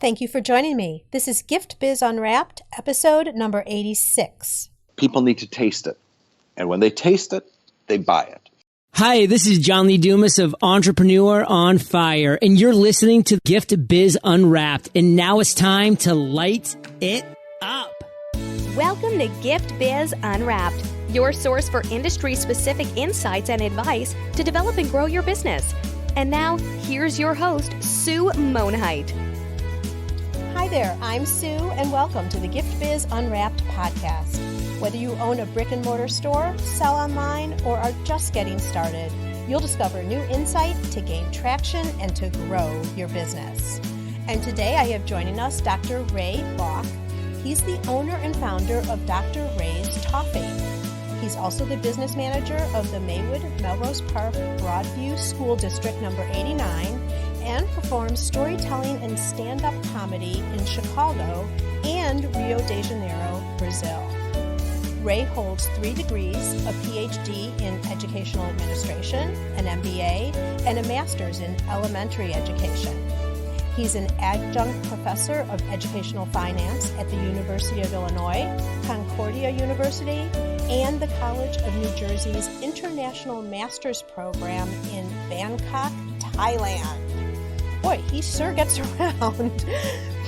Thank you for joining me. This is Gift Biz Unwrapped, episode number 86. People need to taste it. And when they taste it, they buy it. Hi, this is John Lee Dumas of Entrepreneur on Fire, and you're listening to Gift Biz Unwrapped. And now it's time to light it up. Welcome to Gift Biz Unwrapped, your source for industry-specific insights and advice to develop and grow your business. And now, here's your host, Sue Monheit. Hi there, I'm Sue, and welcome to the Gift Biz Unwrapped podcast. Whether you own a brick and mortar store, sell online, or are just getting started, you'll discover new insight to gain traction and to grow your business. And today I have joining us Dr. Ray Lauk. He's the owner and founder of Dr. Ray's Toffee. He's also the business manager of the Maywood-Melrose Park-Broadview School District number 89 and performs storytelling and stand-up comedy in Chicago and Rio de Janeiro, Brazil. Ray holds 3 degrees, a Ph.D. in educational administration, an MBA, and a master's in elementary education. He's an adjunct professor of educational finance at the University of Illinois, Concordia University, and the College of New Jersey's International Master's Program in Bangkok, Thailand. Boy, he sure gets around.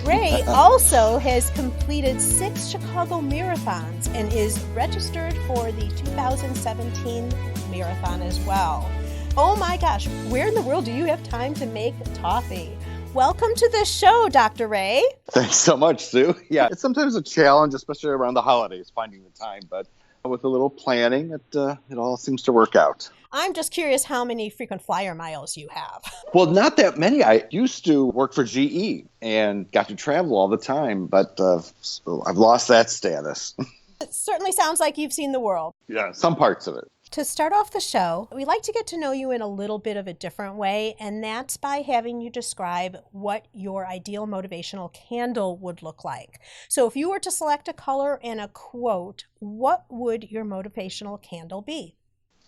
Ray also has completed 6 Chicago marathons and is registered for the 2017 marathon as well. Oh my gosh, where in the world do you have time to make toffee? Welcome to the show, Dr. Ray. Thanks so much, Sue. Yeah, it's sometimes a challenge, especially around the holidays, finding the time. But with a little planning, it all seems to work out. I'm just curious how many frequent flyer miles you have. Well, not that many. I used to work for GE and got to travel all the time, but so I've lost that status. It certainly sounds like you've seen the world. Yeah, some parts of it. To start off the show, we like to get to know you in a little bit of a different way, and that's by having you describe what your ideal motivational candle would look like. So if you were to select a color and a quote, what would your motivational candle be?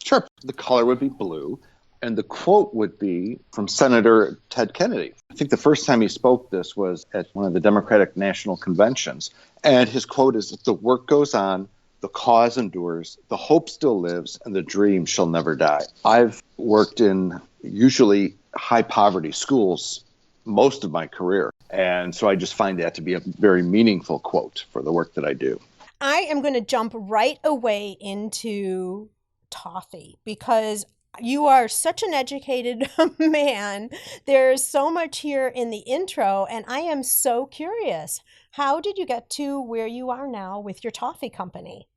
Sure. The color would be blue, and the quote would be from Senator Ted Kennedy. I think the first time he spoke this was at one of the Democratic National Conventions, and his quote is, "The work goes on, the cause endures, the hope still lives, and the dream shall never die." I've worked in usually high poverty schools most of my career, and so I just find that to be a very meaningful quote for the work that I do. I am going to jump right away into toffee because you are such an educated man. There's so much here in the intro, and I am so curious. How did you get to where you are now with your toffee company?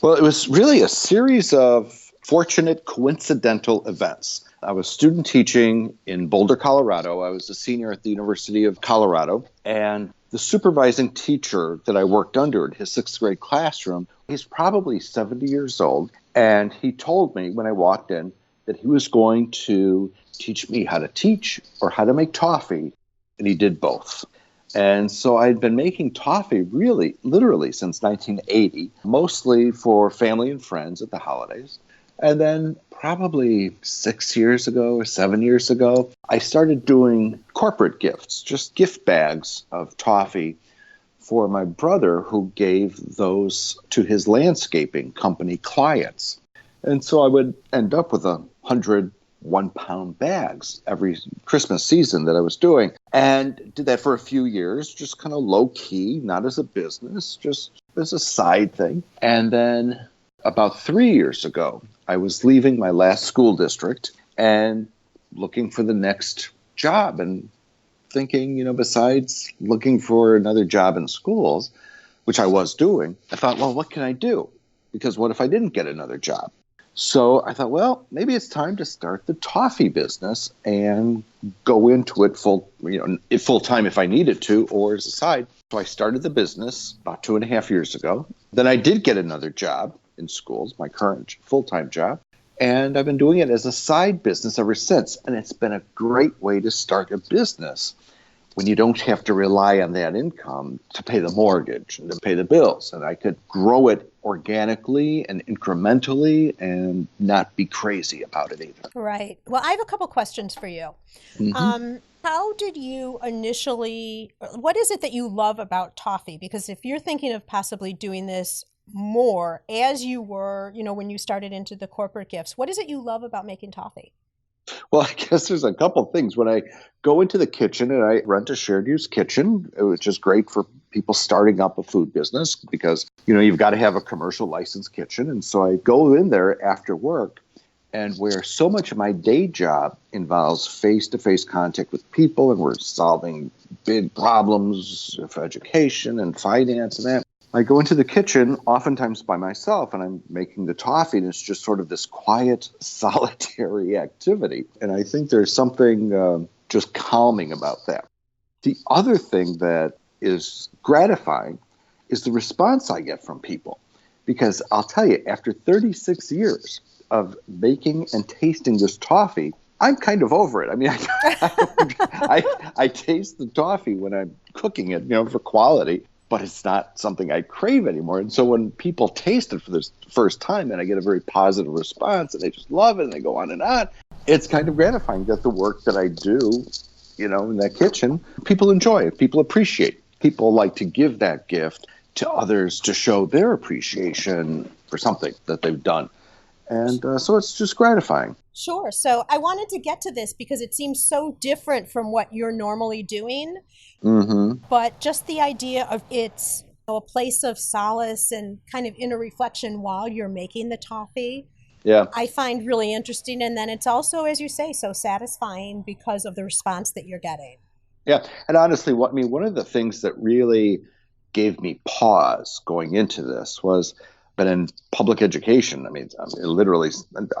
Well, it was really a series of fortunate coincidental events. I was student teaching in Boulder, Colorado. I was a senior at the University of Colorado, and the supervising teacher that I worked under in his 6th grade classroom, he's probably 70 years old, and he told me when I walked in that he was going to teach me how to teach or how to make toffee, and he did both. And so I'd been making toffee really, literally since 1980, mostly for family and friends at the holidays. And then probably 6 years ago or 7 years ago, I started doing corporate gifts, just gift bags of toffee for my brother who gave those to his landscaping company clients. And so I would end up with 100 1-pound bags every Christmas season that I was doing, and did that for a few years, just kind of low key, not as a business, just as a side thing. And then about 3 years ago, I was leaving my last school district and looking for the next job and thinking, besides looking for another job in schools, which I was doing, I thought, well, what can I do? Because what if I didn't get another job? So I thought, well, maybe it's time to start the toffee business and go into it full time if I needed to, or as a side. So I started the business about 2.5 years ago. Then I did get another job in schools, my current full-time job. And I've been doing it as a side business ever since. And it's been a great way to start a business. when you don't have to rely on that income to pay the mortgage and to pay the bills. And I could grow it organically and incrementally and not be crazy about it either. Right. Well, I have a couple questions for you. How did you what is it that you love about Toffee? Because if you're thinking of possibly doing this more as you were, when you started into the corporate gifts, what is it you love about making Toffee? Well, I guess there's a couple things. When I go into the kitchen and I rent a shared use kitchen, which is great for people starting up a food business because, you've got to have a commercial licensed kitchen. And so I go in there after work, and where so much of my day job involves face-to-face contact with people, and we're solving big problems of education and finance and that. I go into the kitchen, oftentimes by myself, and I'm making the toffee, and it's just sort of this quiet, solitary activity. And I think there's something just calming about that. The other thing that is gratifying is the response I get from people. Because I'll tell you, after 36 years of making and tasting this toffee, I'm kind of over it. I mean, I taste the toffee when I'm cooking it, for quality. But it's not something I crave anymore. And so when people taste it for the first time and I get a very positive response and they just love it and they go on, it's kind of gratifying that the work that I do, in that kitchen, people enjoy it, people appreciate it. People like to give that gift to others to show their appreciation for something that they've done. And so it's just gratifying. Sure. So I wanted to get to this because it seems so different from what you're normally doing. But just the idea of it's a place of solace and kind of inner reflection while you're making the toffee, I find really interesting. And then it's also, as you say, so satisfying because of the response that you're getting. Yeah. And honestly, one of the things that really gave me pause going into this was, but in public education, literally,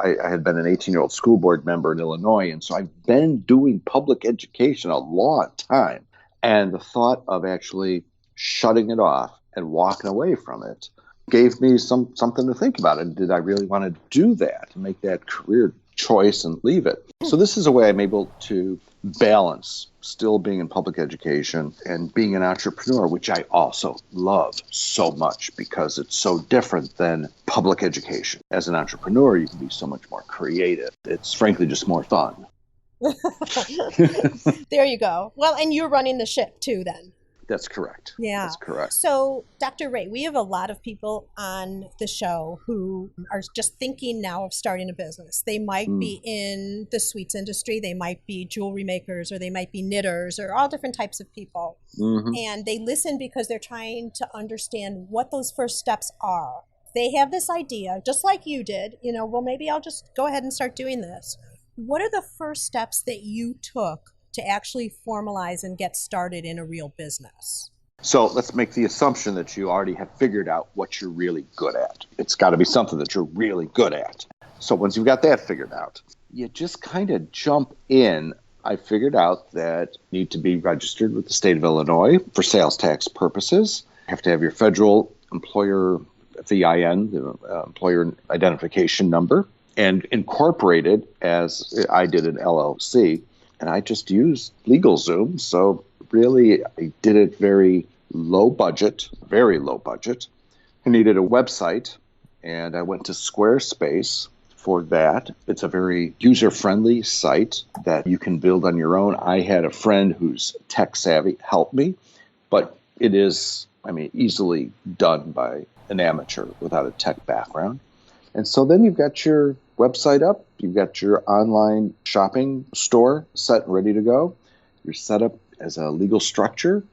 I had been an 18-year-old school board member in Illinois, and so I've been doing public education a long time. And the thought of actually shutting it off and walking away from it gave me something to think about. And did I really want to do that, to make that career choice and leave it? So this is a way I'm able to balance still being in public education and being an entrepreneur, which I also love so much because it's so different than public education. As an entrepreneur, you can be so much more creative. It's frankly just more fun. There you go. Well, and you're running the ship too then. That's correct. Yeah. That's correct. So, Dr. Ray, we have a lot of people on the show who are just thinking now of starting a business. They might be in the sweets industry, they might be jewelry makers, or they might be knitters, or all different types of people. And they listen because they're trying to understand what those first steps are. They have this idea, just like you did, well, maybe I'll just go ahead and start doing this. What are the first steps that you took to actually formalize and get started in a real business? So let's make the assumption that you already have figured out what you're really good at. It's got to be something that you're really good at. So once you've got that figured out, you just kind of jump in. I figured out that you need to be registered with the state of Illinois for sales tax purposes. You have to have your federal employer VIN, the employer identification number, and incorporated as I did an LLC. And I just used LegalZoom. So really, I did it very low budget. I needed a website, and I went to Squarespace for that. It's a very user-friendly site that you can build on your own. I had a friend who's tech-savvy help me, but it is, easily done by an amateur without a tech background. And so then you've got your website up, you've got your online shopping store set and ready to go. You're set up as a legal structure.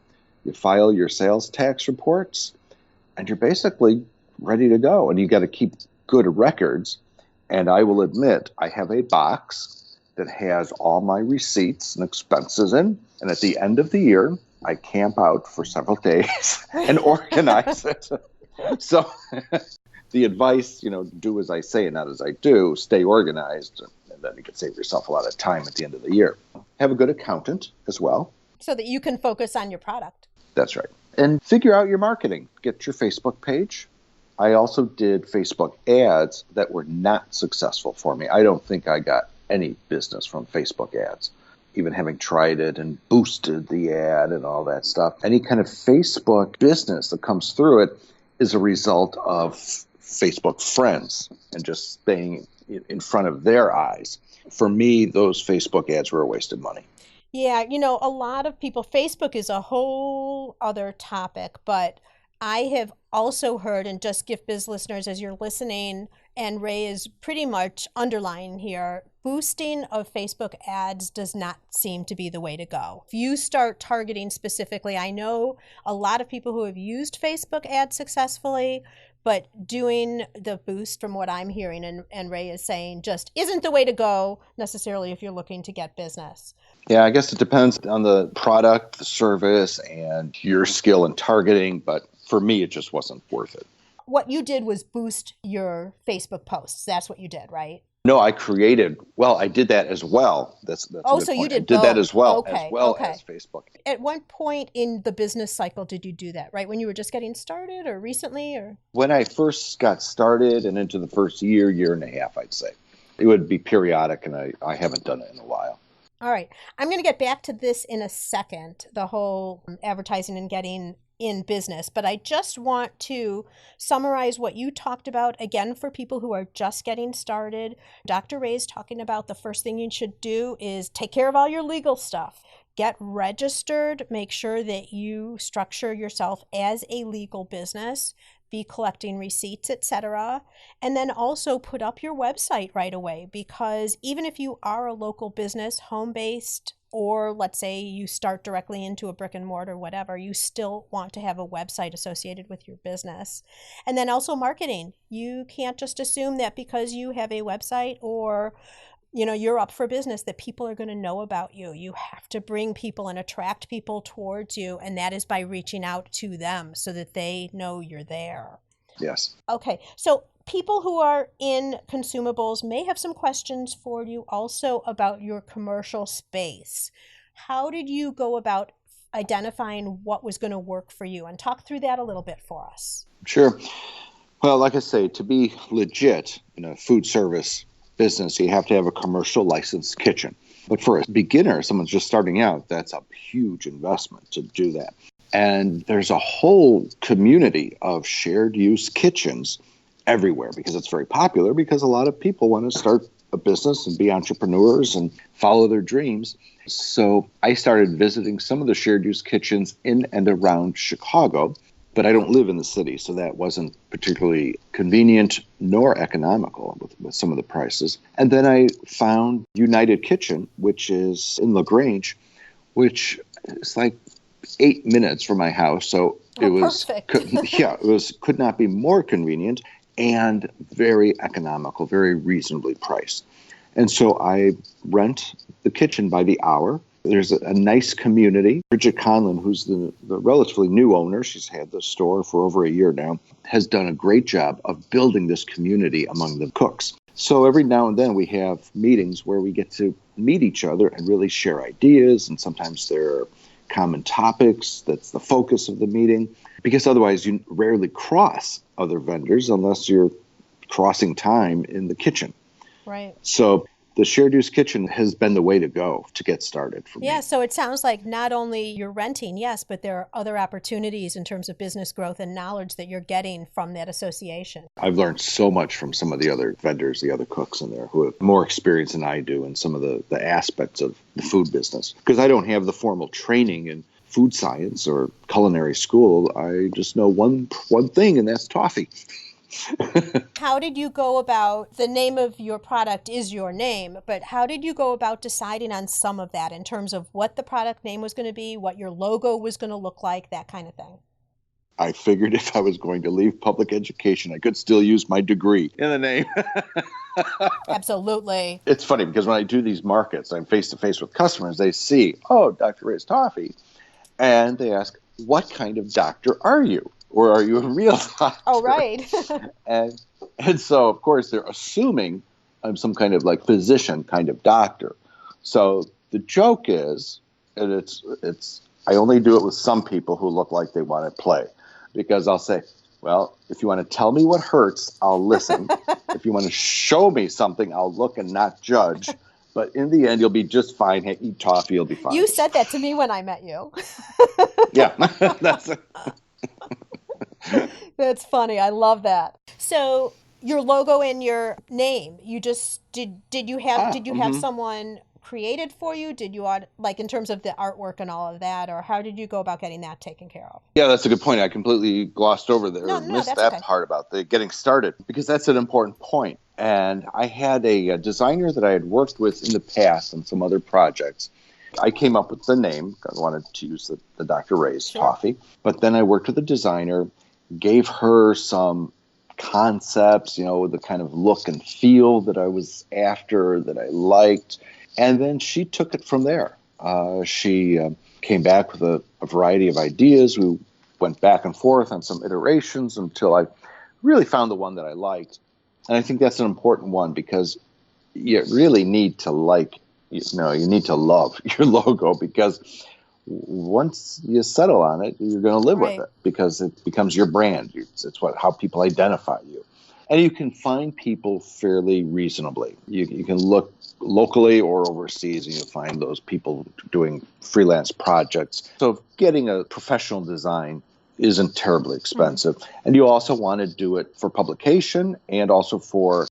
You file your sales tax reports, and you're basically ready to go. And you've got to keep good records. And I will admit, I have a box that has all my receipts and expenses in. And at the end of the year, I camp out for several days and organize it. So the advice, do as I say and not as I do, stay organized, and then you can save yourself a lot of time at the end of the year. Have a good accountant as well. So that you can focus on your product. That's right. And figure out your marketing. Get your Facebook page. I also did Facebook ads that were not successful for me. I don't think I got any business from Facebook ads. even having tried it and boosted the ad and all that stuff. Any kind of Facebook business that comes through it is a result of Facebook friends and just staying in front of their eyes. For me, those Facebook ads were a waste of money. Yeah, a lot of people, Facebook is a whole other topic, but I have also heard, and just Gift Biz listeners, as you're listening, and Ray is pretty much underlying here, boosting of Facebook ads does not seem to be the way to go. If you start targeting specifically, I know a lot of people who have used Facebook ads successfully, but doing the boost, from what I'm hearing and Ray is saying, just isn't the way to go necessarily if you're looking to get business. Yeah, I guess it depends on the product, the service, and your skill in targeting, but for me, it just wasn't worth it. What you did was boost your Facebook posts. That's what you did, right? No, I did that as well. That's a good so point. You did that both. as well, okay. as Facebook. At what point in the business cycle did you do that, right? When you were just getting started or recently? Or When I first got started and into the first year and a half, I'd say. It would be periodic, and I haven't done it in a while. All right. I'm going to get back to this in a second, the whole advertising and getting in business, but I just want to summarize what you talked about again for people who are just getting started. Dr. Ray's talking about the first thing you should do is take care of all your legal stuff. Get registered, make sure that you structure yourself as a legal business, be collecting receipts, etc. And then also put up your website right away, because even if you are a local business, home-based, or let's say you start directly into a brick and mortar, whatever, you still want to have a website associated with your business. And then also marketing. You can't just assume that because you have a website or you're up for business that people are going to know about you. You have to bring people and attract people towards you, and that is by reaching out to them so that they know you're there. Yes. Okay, so people who are in consumables may have some questions for you also about your commercial space. How did you go about identifying what was going to work for you? And talk through that a little bit for us. Sure. Well, like I say, to be legit in a food service business, you have to have a commercial licensed kitchen. But for a beginner, someone's just starting out, that's a huge investment to do that. And there's a whole community of shared use kitchens everywhere because it's very popular, because a lot of people want to start a business and be entrepreneurs and follow their dreams. So I started visiting some of the shared use kitchens in and around Chicago, but I don't live in the city, so that wasn't particularly convenient nor economical with some of the prices. And then I found United Kitchen, which is in LaGrange, which is like 8 minutes from my house. So it was could not be more convenient and very economical, very reasonably priced. And so I rent the kitchen by the hour. There's a nice community. Bridget Conlon, who's the relatively new owner, she's had the store for over a year now, has done a great job of building this community among the cooks. So every now and then we have meetings where we get to meet each other and really share ideas, and sometimes there are common topics that's the focus of the meeting, because otherwise you rarely cross other vendors unless you're crossing time in the kitchen. Right. So the shared use kitchen has been the way to go to get started for me. Yeah, so it sounds like not only you're renting, yes, but there are other opportunities in terms of business growth and knowledge that you're getting from that association. I've learned so much from some of the other vendors, the other cooks in there who have more experience than I do in some of the aspects of the food business. Because I don't have the formal training in food science or culinary school. I just know one thing, and that's toffee. How did you go about, the name of your product is your name, but how did you go about deciding on some of that in terms of what the product name was going to be, what your logo was going to look like, that kind of thing? I figured if I was going to leave public education, I could still use my degree in the name. Absolutely. It's funny because when I do these markets, I'm face-to-face with customers, they see, oh, Dr. Ray's Toffee, and they ask, what kind of doctor are you? Or are you a real doctor? Oh, right. and so, of course, they're assuming I'm some kind of like physician kind of doctor. So the joke is, and it's I only do it with some people who look like they want to play, because I'll say, well, if you want to tell me what hurts, I'll listen. If you want to show me something, I'll look and not judge. But in the end, you'll be just fine. Hey, eat toffee, you'll be fine. You said that to me when I met you. Yeah, that's That's funny. I love that. So your logo and your name, you just did you have someone created for you? Did you like in terms of the artwork and all of that, or how did you go about getting that taken care of? Yeah, that's a good point. I completely glossed over there, missed that's that okay. part about the getting started, because that's an important point. And I had a designer that I had worked with in the past on some other projects. I came up with the name. I wanted to use the Dr. Ray's Toffee. But then I worked with a designer, gave her some concepts, the kind of look and feel that I was after, that I liked. And then she took it from there. She came back with a variety of ideas. We went back and forth on some iterations until I really found the one that I liked. And I think that's an important one, because you really need to you need to love your logo, because once you settle on it, you're going to live with it, because it becomes your brand. It's how people identify you. And you can find people fairly reasonably. You can look locally or overseas, and you'll find those people doing freelance projects. So getting a professional design isn't terribly expensive. And you also want to do it for publication and also for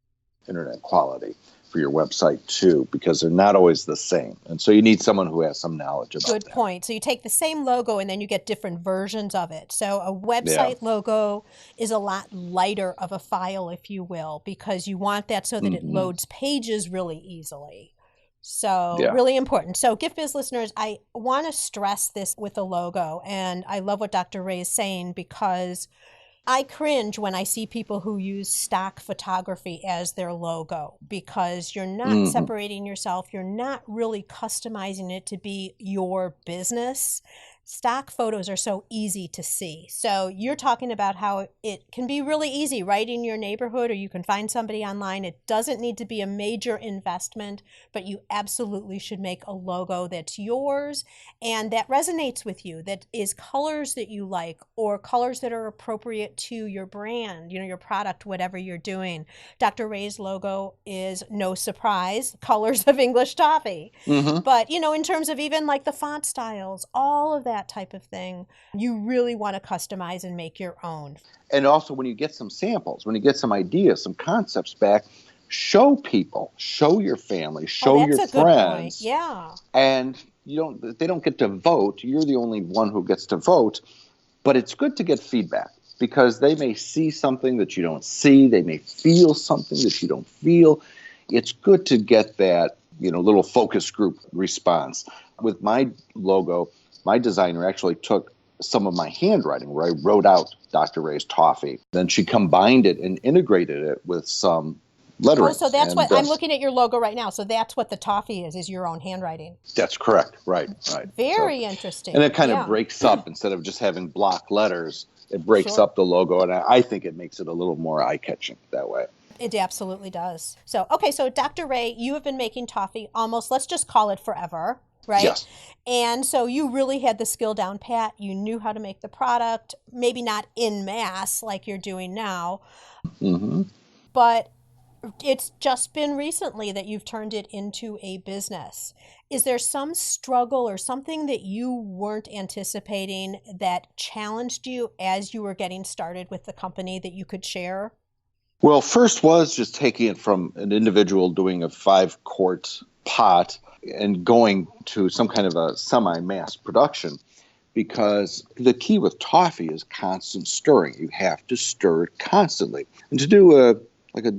internet quality for your website too, because they're not always the same. And so you need someone who has some knowledge about that. Good point. So you take the same logo and then you get different versions of it. So a website logo is a lot lighter of a file, if you will, because you want that so that it loads pages really easily. So really important. So Gift Biz listeners, I want to stress this with the logo. And I love what Dr. Ray is saying, because I cringe when I see people who use stock photography as their logo, because you're not separating yourself. You're not really customizing it to be your business. Stock photos are so easy to see. So you're talking about how it can be really easy right in your neighborhood, or you can find somebody online. It doesn't need to be a major investment, but you absolutely should make a logo that's yours and that resonates with you, that is colors that you like or colors that are appropriate to your brand, your product, whatever you're doing. Dr. Ray's logo is, no surprise, colors of English toffee. But, in terms of even like the font styles, all of that type of thing, you really want to customize and make your own. And also, when you get some samples, when you get some ideas, some concepts back, show people, show your family, show your friends. Good point. Yeah. And they don't get to vote. You're the only one who gets to vote. But it's good to get feedback, because they may see something that you don't see. They may feel something that you don't feel. It's good to get that, little focus group response. With my logo, my designer actually took some of my handwriting where I wrote out Dr. Ray's Toffee. Then she combined it and integrated it with some lettering. Oh, so that's what I'm looking at your logo right now. So that's what the toffee is your own handwriting. That's correct. Right. Very interesting. And it kind of breaks up, instead of just having block letters, it breaks up the logo. And I think it makes it a little more eye-catching that way. It absolutely does. So Dr. Ray, you have been making toffee almost, let's just call it forever, right? Yes. And so you really had the skill down pat. You knew how to make the product, maybe not in mass like you're doing now, but it's just been recently that you've turned it into a business. Is there some struggle or something that you weren't anticipating that challenged you as you were getting started with the company that you could share? Well, first was just taking it from an individual doing a 5-quart pot and going to some kind of a semi-mass production, because the key with toffee is constant stirring. You have to stir it constantly. And to do a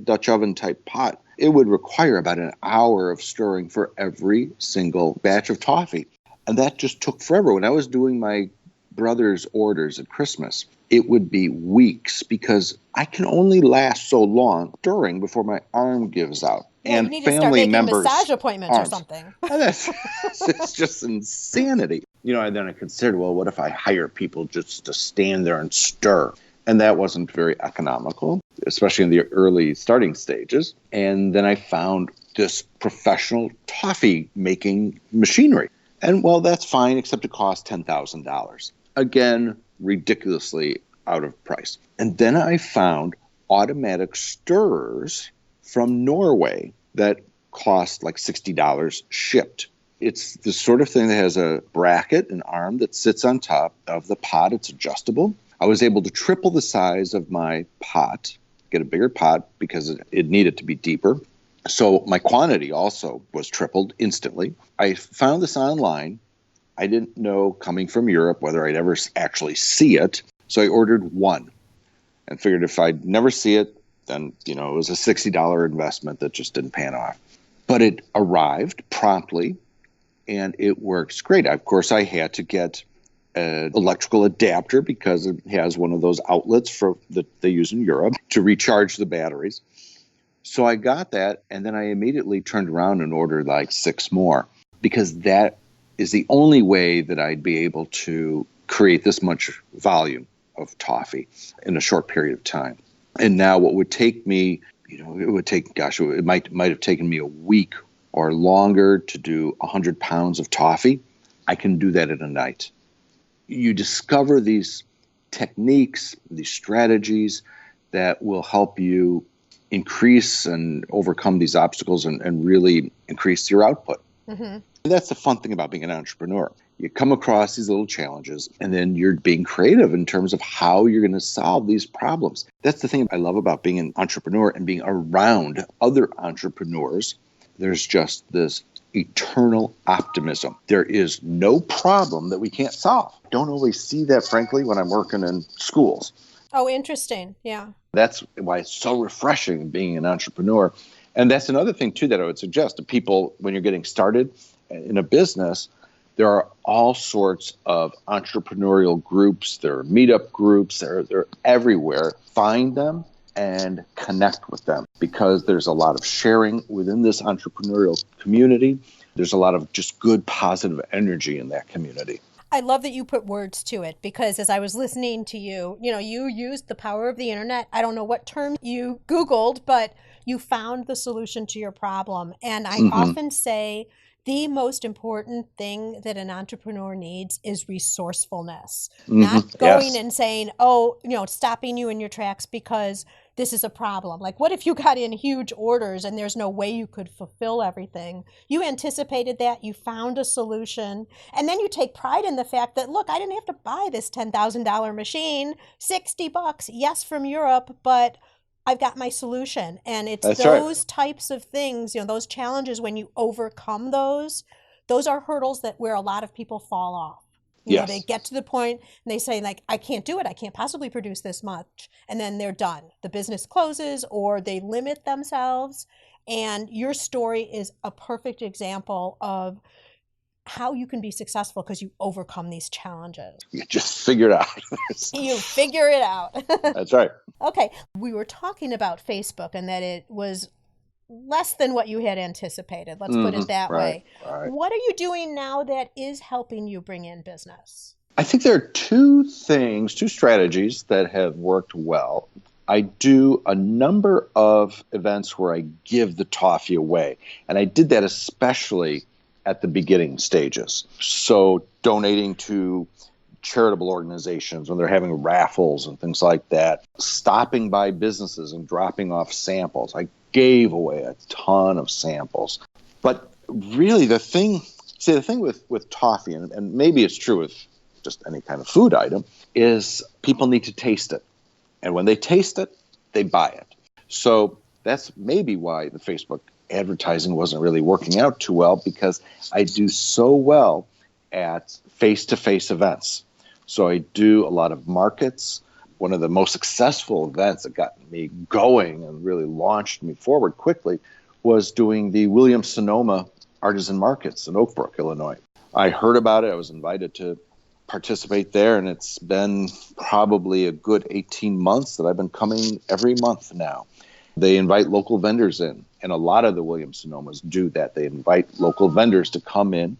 Dutch oven type pot, it would require about an hour of stirring for every single batch of toffee. And that just took forever. When I was doing my brother's orders at Christmas, it would be weeks, because I can only last so long stirring before my arm gives out. Well, and you need family to start making members' massage appointments arms. Or something. It's just insanity. And then I considered, well, what if I hire people just to stand there and stir? And that wasn't very economical, especially in the early starting stages. And then I found this professional toffee making machinery. And, well, that's fine, except it cost $10,000. Again, ridiculously out of price. And then I found automatic stirrers from Norway that cost like $60 shipped. It's the sort of thing that has a bracket, an arm that sits on top of the pot. It's adjustable. I was able to triple the size of my pot, get a bigger pot because it needed to be deeper. So my quantity also was tripled instantly. I found this online. I didn't know, coming from Europe, whether I'd ever actually see it. So I ordered one and figured if I'd never see it, then, it was a $60 investment that just didn't pan off. But it arrived promptly, and it works great. Of course, I had to get an electrical adapter because it has one of those outlets that they use in Europe to recharge the batteries. So I got that, and then I immediately turned around and ordered like 6 more, because that is the only way that I'd be able to create this much volume of toffee in a short period of time. And now what would take me, it might have taken me a week or longer to do 100 pounds of toffee. I can do that in a night. You discover these techniques, these strategies that will help you increase and overcome these obstacles and really increase your output. Mm-hmm. That's the fun thing about being an entrepreneur. You come across these little challenges, and then you're being creative in terms of how you're going to solve these problems. That's the thing I love about being an entrepreneur and being around other entrepreneurs. There's just this eternal optimism. There is no problem that we can't solve. I don't always see that, frankly, when I'm working in schools. Oh, interesting. Yeah. That's why it's so refreshing being an entrepreneur. And that's another thing, too, that I would suggest to people when you're getting started in a business. There are all sorts of entrepreneurial groups. There are meetup groups. They're everywhere. Find them and connect with them, because there's a lot of sharing within this entrepreneurial community. There's a lot of just good, positive energy in that community. I love that you put words to it, because as I was listening to you, you used the power of the internet. I don't know what term you Googled, but you found the solution to your problem. And I often say the most important thing that an entrepreneur needs is resourcefulness, not going and saying, stopping you in your tracks because this is a problem. Like, what if you got in huge orders and there's no way you could fulfill everything? You anticipated that, you found a solution, and then you take pride in the fact that, look, I didn't have to buy this $10,000 machine, $60, yes, from Europe, but I've got my solution. And it's That's those right. types of things, those challenges, when you overcome those are hurdles where a lot of people fall off. They get to the point and they say, like, I can't do it. I can't possibly produce this much. And then they're done. The business closes, or they limit themselves. And your story is a perfect example of how you can be successful because you overcome these challenges. You just figure it out. You figure it out. That's right. Okay. We were talking about Facebook and that it was less than what you had anticipated. Let's put it that way. Right. What are you doing now that is helping you bring in business? I think there are two strategies that have worked well. I do a number of events where I give the toffee away. And I did that especially at the beginning stages. So donating to charitable organizations when they're having raffles and things like that, stopping by businesses and dropping off samples. I gave away a ton of samples. But really the thing with toffee, and maybe it's true with just any kind of food item, is people need to taste it. And when they taste it, they buy it. So that's maybe why the Facebook advertising wasn't really working out too well, because I do so well at face-to-face events. So I do a lot of markets. One of the most successful events that got me going and really launched me forward quickly was doing the Williams-Sonoma Artisan Markets in Oak Brook, Illinois. I heard about it. I was invited to participate there, and it's been probably a good 18 months that I've been coming every month now. They invite local vendors in, and a lot of the Williams-Sonomas do that. They invite local vendors to come in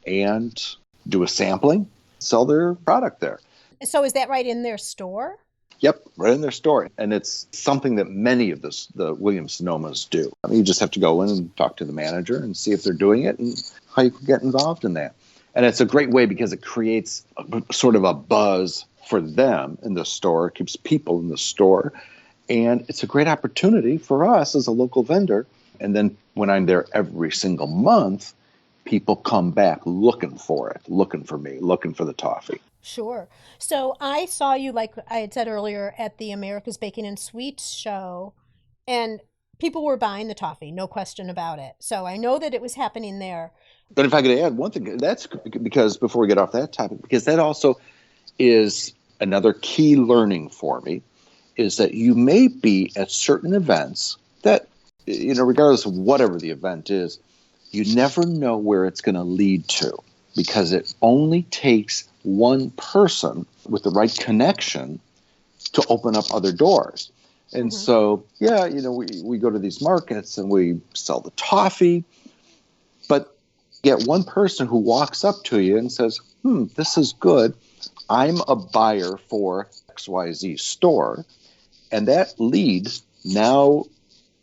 and do a sampling, sell their product there. So is that right in their store? Yep, right in their store. And it's something that many of the Williams-Sonomas do. I mean, you just have to go in and talk to the manager and see if they're doing it and how you can get involved in that. And it's a great way because it creates sort of a buzz for them in the store. It keeps people in the store. And it's a great opportunity for us as a local vendor. And then when I'm there every single month, people come back looking for it, looking for me, looking for the toffee. Sure. So I saw you, like I had said earlier, at the America's Baking and Sweets show, and people were buying the toffee, no question about it. So I know that it was happening there. But if I could add one thing, that's because before we get off that topic, because that also is another key learning for me, is that you may be at certain events that, regardless of whatever the event is, you never know where it's going to lead to, because it only takes one person with the right connection to open up other doors. And so, we go to these markets and we sell the toffee, but get one person who walks up to you and says, this is good. I'm a buyer for XYZ store. And that lead now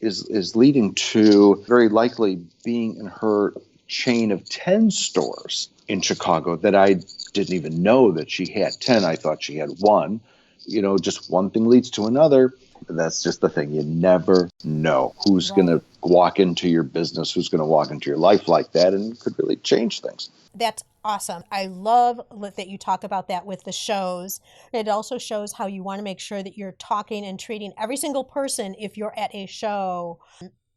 is leading to very likely being in her chain of 10 stores in Chicago that I didn't even know that she had 10. I thought she had one. Just one thing leads to another. That's just the thing. You never know who's going to walk into your business, who's going to walk into your life like that, and it could really change things. That's awesome. I love that you talk about that with the shows. It also shows how you want to make sure that you're talking and treating every single person, if you're at a show,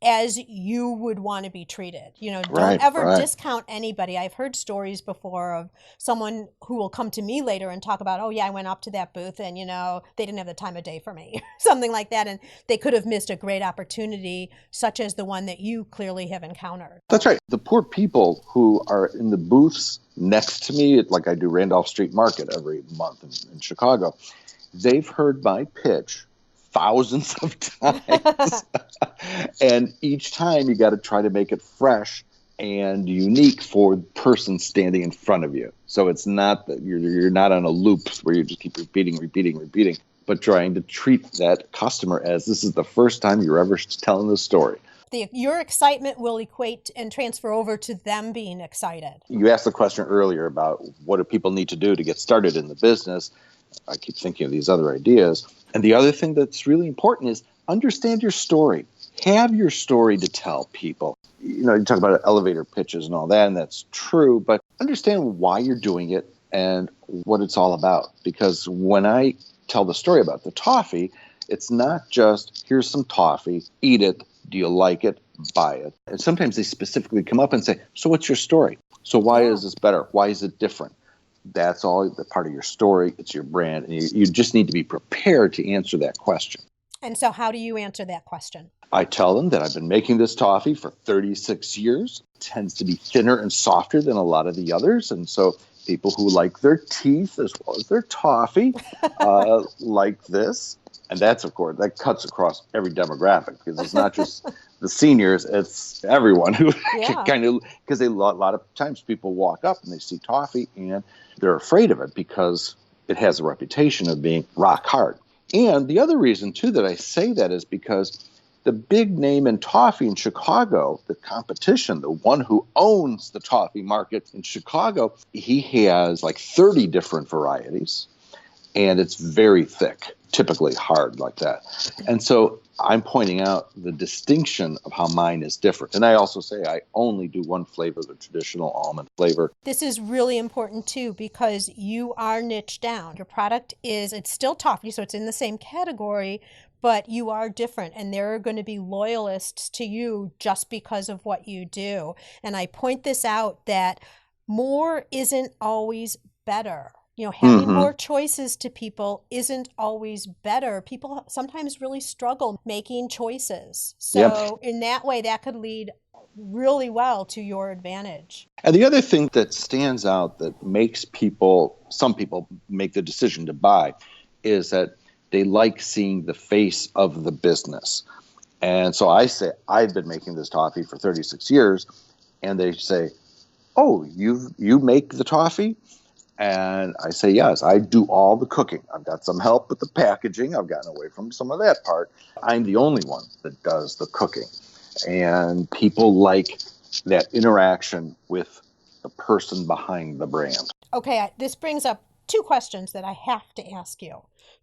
as you would want to be treated. Don't ever discount anybody. I've heard stories before of someone who will come to me later and talk about, oh yeah, I went up to that booth and, they didn't have the time of day for me, something like that. And they could have missed a great opportunity, such as the one that you clearly have encountered. That's right. The poor people who are in the booths next to me, like I do Randolph Street Market every month in Chicago, they've heard my pitch thousands of times. And each time you got to try to make it fresh and unique for the person standing in front of you. So it's not that you're not on a loop where you just keep repeating, but trying to treat that customer as this is the first time you're ever telling the story. Your excitement will equate and transfer over to them being excited. You asked the question earlier about what do people need to do to get started in the business. I keep thinking of these other ideas. And the other thing that's really important is understand your story. Have your story to tell people. You talk about elevator pitches and all that, and that's true, but understand why you're doing it and what it's all about. Because when I tell the story about the toffee, it's not just, here's some toffee, eat it, do you like it, buy it. And sometimes they specifically come up and say, so what's your story? So why is this better? Why is it different? That's all the part of your story. It's your brand. And you just need to be prepared to answer that question. And so how do you answer that question? I tell them that I've been making this toffee for 36 years. It tends to be thinner and softer than a lot of the others. And so people who like their teeth as well as their toffee like this. And that's, of course, that cuts across every demographic, because it's not just the seniors, it's everyone who kind of, because a lot of times people walk up and they see toffee and they're afraid of it because it has a reputation of being rock hard. And the other reason, too, that I say that is because the big name in toffee in Chicago, the competition, the one who owns the toffee market in Chicago, he has like 30 different varieties, and it's very thick, typically hard like that. And so I'm pointing out the distinction of how mine is different. And I also say I only do one flavor, the traditional almond flavor. This is really important too, because you are niched down. Your product it's still toffee, so it's in the same category, but you are different, and there are going to be loyalists to you just because of what you do. And I point this out that more isn't always better. Having more choices to people isn't always better. People sometimes really struggle making choices. So in that way, that could lead really well to your advantage. And the other thing that stands out that makes some people make the decision to buy, is that they like seeing the face of the business. And so I say, I've been making this toffee for 36 years. And they say, oh, you make the toffee? And I say, yes, I do all the cooking. I've got some help with the packaging. I've gotten away from some of that part. I'm the only one that does the cooking. And people like that interaction with the person behind the brand. Okay, this brings up two questions that I have to ask you.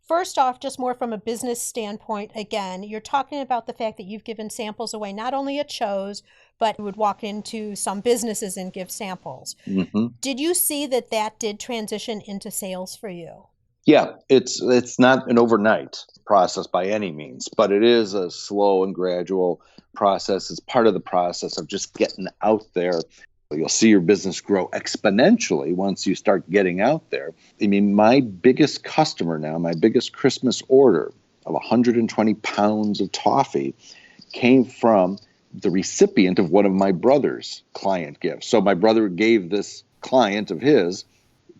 First off, just more from a business standpoint, again, you're talking about the fact that you've given samples away, not only at shows, but you would walk into some businesses and give samples. Mm-hmm. Did you see that that did transition into sales for you? Yeah, it's not an overnight process by any means, but it is a slow and gradual process. It's part of the process of just getting out there. You'll see your business grow exponentially once you start getting out there. I mean, my biggest customer now, my biggest Christmas order of 120 pounds of toffee came from the recipient of one of my brother's client gifts. So my brother gave this client of his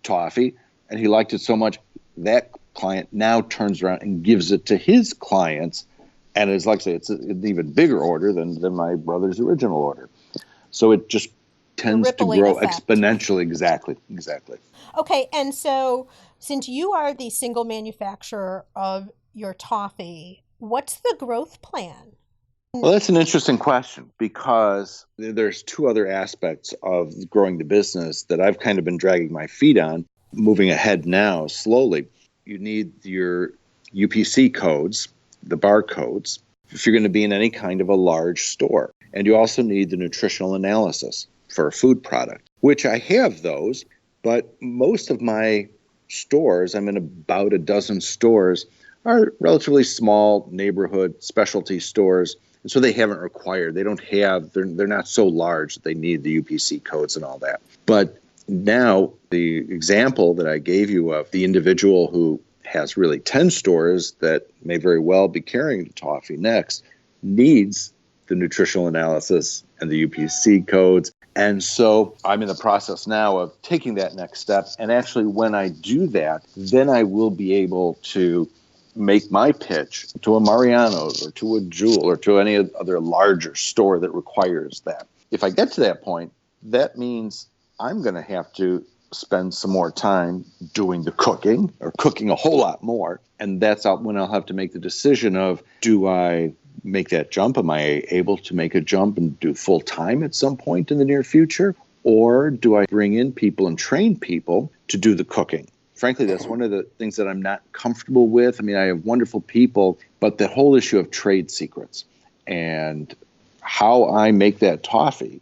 toffee, and he liked it so much, that client now turns around and gives it to his clients. And it's like I say, it's an even bigger order than my brother's original order. So it just tends to grow exponentially. Exactly. Okay, and so since you are the single manufacturer of your toffee, what's the growth plan? Well, that's an interesting question because there's two other aspects of growing the business that I've kind of been dragging my feet on, moving ahead now slowly. You need your UPC codes, the barcodes, if you're going to be in any kind of a large store. And you also need the nutritional analysis for a food product, which I have those, but most of my stores, I'm in about a dozen stores, are relatively small neighborhood specialty stores. And so they haven't required, they're not so large that they need the UPC codes and all that. But now the example that I gave you of the individual who has really 10 stores that may very well be carrying the toffee next needs the nutritional analysis and the UPC codes. And so I'm in the process now of taking that next step. And actually, when I do that, then I will be able to make my pitch to a Mariano's or to a Jewel or to any other larger store that requires that. If I get to that point, that means I'm going to have to spend some more time doing the cooking or cooking a whole lot more. And that's when I'll have to make the decision of, do I make that jump? Am I able to make a jump and do full time at some point in the near future? Or do I bring in people and train people to do the cooking? Frankly, that's one of the things that I'm not comfortable with. I mean, I have wonderful people, but the whole issue of trade secrets and how I make that toffee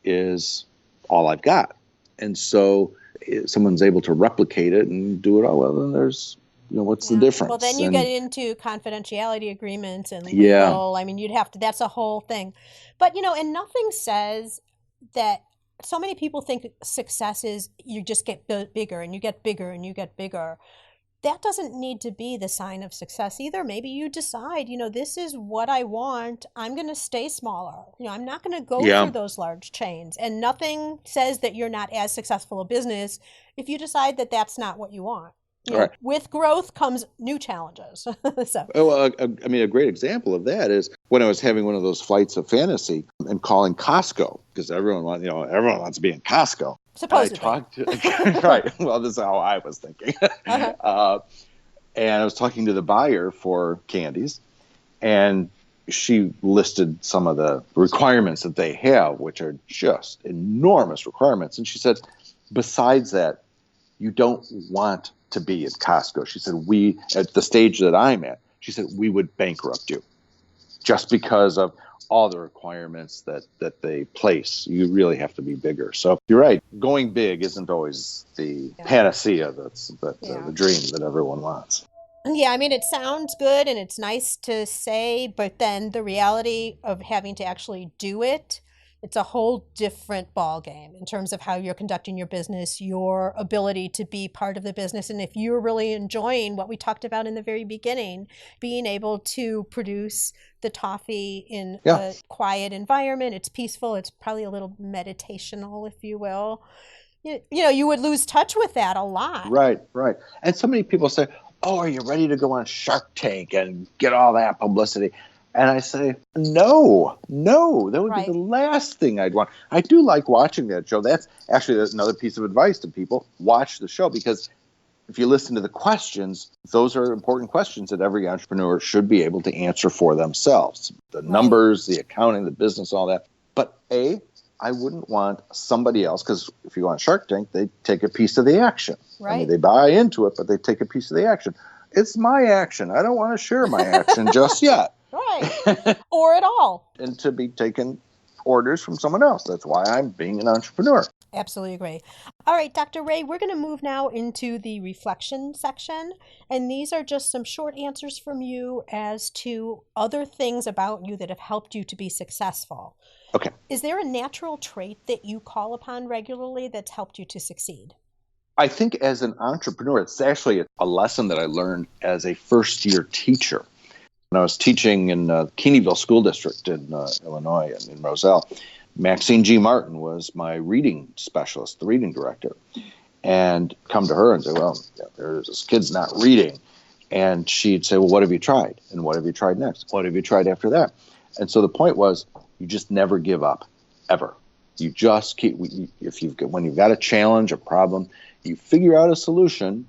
is all I've got. And so if someone's able to replicate it and do it all well, then there's, what's the difference? Well, then you get into confidentiality agreements and legal. I mean, that's a whole thing. But, and nothing says that so many people think success is you just get bigger and you get bigger and you get bigger. That doesn't need to be the sign of success either. Maybe you decide, this is what I want. I'm going to stay smaller. I'm not going to go for those large chains. And nothing says that you're not as successful a business if you decide that that's not what you want. Right. With growth comes new challenges. A great example of that is when I was having one of those flights of fantasy and calling Costco, because everyone wants to be in Costco. Supposedly. Right. Well, this is how I was thinking. Uh-huh. And I was talking to the buyer for candies, and she listed some of the requirements that they have, which are just enormous requirements. And she said, besides that, you don't want to be at Costco. She said, at the stage that I'm at, she said, we would bankrupt you just because of all the requirements that they place. You really have to be bigger. So you're right. Going big isn't always the panacea the dream that everyone wants. Yeah, I mean, it sounds good and it's nice to say, but then the reality of having to actually do it, it's a whole different ballgame in terms of how you're conducting your business, your ability to be part of the business. And if you're really enjoying what we talked about in the very beginning, being able to produce the toffee in a quiet environment, it's peaceful, it's probably a little meditational, if you will. You would lose touch with that a lot. Right. And so many people say, oh, are you ready to go on Shark Tank and get all that publicity? And I say, no, that would be the last thing I'd want. I do like watching that show. That's another piece of advice to people. Watch the show, because if you listen to the questions, those are important questions that every entrepreneur should be able to answer for themselves. The numbers, the accounting, the business, all that. But I wouldn't want somebody else, because if you go on Shark Tank, they take a piece of the action. Right. I mean, they buy into it, but they take a piece of the action. It's my action. I don't want to share my action just yet. Right. Or at all. And to be taking orders from someone else. That's why I'm being an entrepreneur. Absolutely agree. All right, Dr. Ray, we're going to move now into the reflection section. And these are just some short answers from you as to other things about you that have helped you to be successful. Okay. Is there a natural trait that you call upon regularly that's helped you to succeed? I think as an entrepreneur, it's actually a lesson that I learned as a first-year teacher. When I was teaching in Keeneyville School District in Illinois, in Roselle, Maxine G. Martin was my reading specialist, the reading director. And come to her and say, well, there's this kid's not reading. And she'd say, well, what have you tried? And what have you tried next? What have you tried after that? And so the point was, you just never give up, ever. You just keep, when you've got a challenge, a problem, you figure out a solution.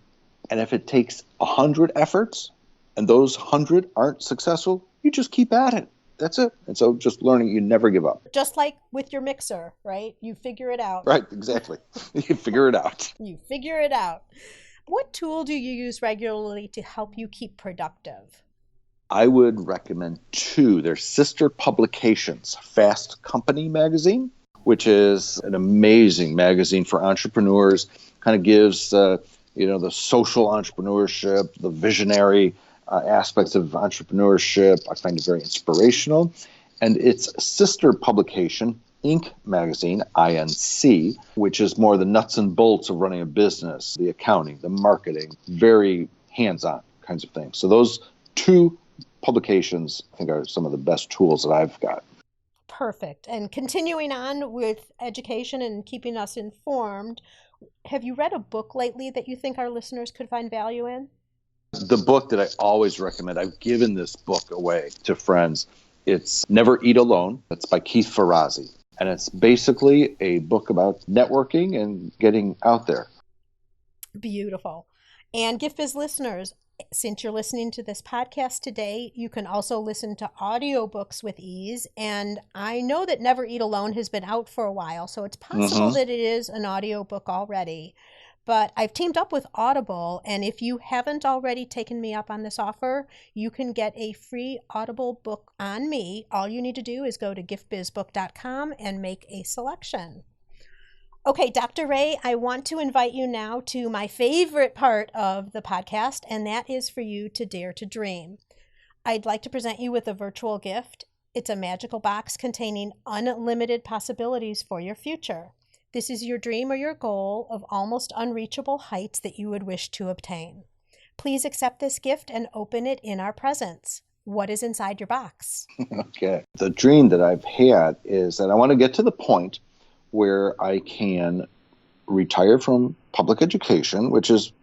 And if it takes 100 efforts and those 100 aren't successful, you just keep at it. That's it. And so just learning, you never give up. Just like with your mixer, right? You figure it out. Right, exactly. You figure it out. You figure it out. What tool do you use regularly to help you keep productive? I would recommend two. They're sister publications. Fast Company magazine, which is an amazing magazine for entrepreneurs, kind of gives the social entrepreneurship, the visionary aspects of entrepreneurship. I find it very inspirational. And its sister publication, Inc. magazine, INC, which is more the nuts and bolts of running a business, the accounting, the marketing, very hands-on kinds of things. So those two publications, I think, are some of the best tools that I've got. Perfect. And continuing on with education and keeping us informed, have you read a book lately that you think our listeners could find value in? The book that I always recommend, I've given this book away to friends. It's Never Eat Alone. It's by Keith Ferrazzi. And it's basically a book about networking and getting out there. Beautiful. And GiftBiz listeners, since you're listening to this podcast today, you can also listen to audiobooks with ease. And I know that Never Eat Alone has been out for a while, so it's possible that it is an audiobook already. But I've teamed up with Audible, and if you haven't already taken me up on this offer, you can get a free Audible book on me. All you need to do is go to giftbizbook.com and make a selection. Okay, Dr. Ray, I want to invite you now to my favorite part of the podcast, and that is for you to dare to dream. I'd like to present you with a virtual gift. It's a magical box containing unlimited possibilities for your future. This is your dream or your goal of almost unreachable heights that you would wish to obtain. Please accept this gift and open it in our presence. What is inside your box? Okay. The dream that I've had is that I want to get to the point where I can retire from public education, which is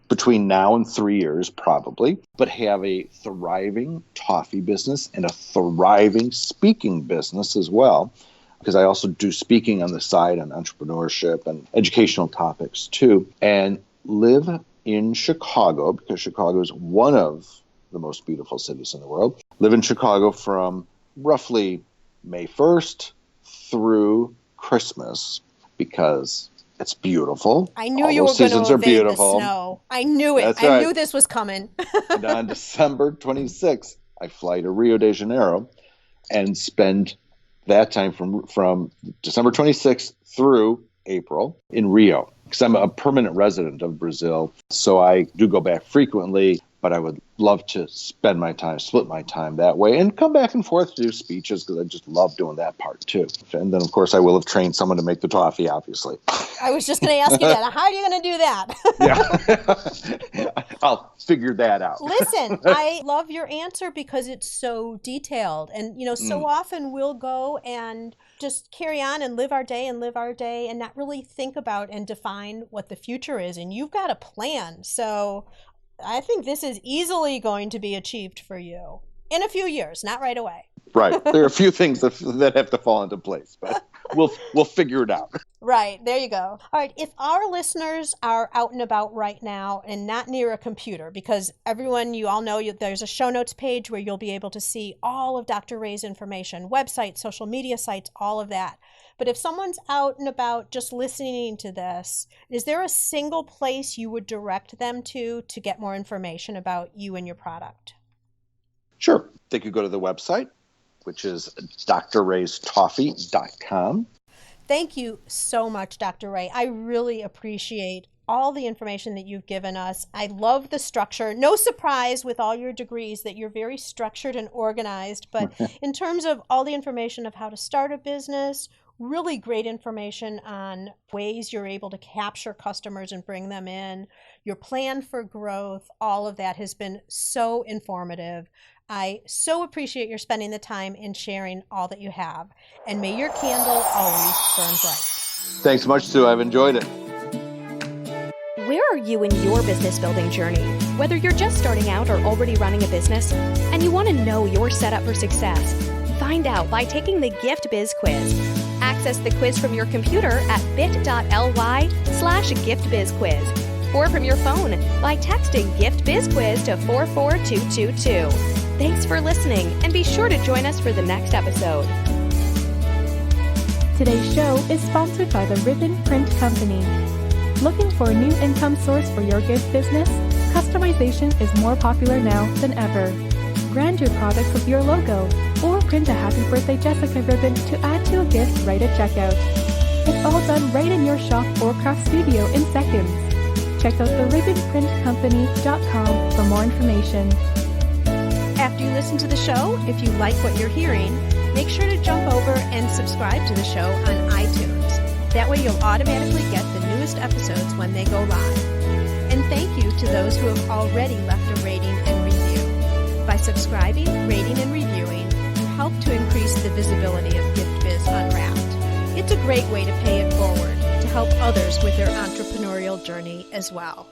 between now and 3 years probably, but have a thriving Toffee business and a thriving speaking business as well, because I also do speaking on the side on entrepreneurship and educational topics too, and live in Chicago, because Chicago is one of the most beautiful cities in the world. Live in Chicago from roughly May 1st through Christmas, because it's beautiful. I knew All you were those going seasons to are evade beautiful. the snow. I knew it. That's I right. knew this was coming. And on December 26th, I fly to Rio de Janeiro and spend that time from December 26th through April in Rio, because I'm a permanent resident of Brazil. So I do go back frequently, but I would love to spend my time, split my time that way, and come back and forth to do speeches, because I just love doing that part too. And then, of course, I will have trained someone to make the toffee, obviously. I was just going to ask you that. How are you going to do that? Yeah, I'll figure that out. Listen, I love your answer because it's so detailed. And, so often we'll go and just carry on and live our day and not really think about and define what the future is. And you've got a plan. So I think this is easily going to be achieved for you in a few years, not right away. Right. There are a few things that have to fall into place, but we'll figure it out. Right. There you go. All right. If our listeners are out and about right now and not near a computer, because everyone, you all know there's a show notes page where you'll be able to see all of Dr. Ray's information, websites, social media sites, all of that. But if someone's out and about just listening to this, is there a single place you would direct them to get more information about you and your product? Sure. They could go to the website, which is drraystoffee.com. Thank you so much, Dr. Ray. I really appreciate all the information that you've given us. I love the structure. No surprise with all your degrees that you're very structured and organized, but in terms of all the information of how to start a business, really great information on ways you're able to capture customers and bring them in, your plan for growth, all of that has been so informative. I so appreciate your spending the time and sharing all that you have. And may your candle always burn bright. Thanks so much, Sue. I've enjoyed it. Where are you in your business building journey? Whether you're just starting out or already running a business and you want to know you're set up for success, find out by taking the Gift Biz Quiz. Access the quiz from your computer at bit.ly/giftbizquiz or from your phone by texting Gift Biz Quiz to 44222. Thanks for listening and be sure to join us for the next episode. Today's show is sponsored by the Ribbon Print Company. Looking for a new income source for your gift business? Customization is more popular now than ever. Brand your products with your logo or print a Happy Birthday Jessica ribbon to add to a gift right at checkout. It's all done right in your shop or craft studio in seconds. Check out theribbonprintcompany.com for more information. After you listen to the show, if you like what you're hearing, make sure to jump over and subscribe to the show on iTunes. That way you'll automatically get the newest episodes when they go live. And thank you to those who have already left a rating and review. By subscribing, rating, and reviewing, you help to increase the visibility of Gift Biz Unwrapped. It's a great way to pay it forward to help others with their entrepreneurial journey as well.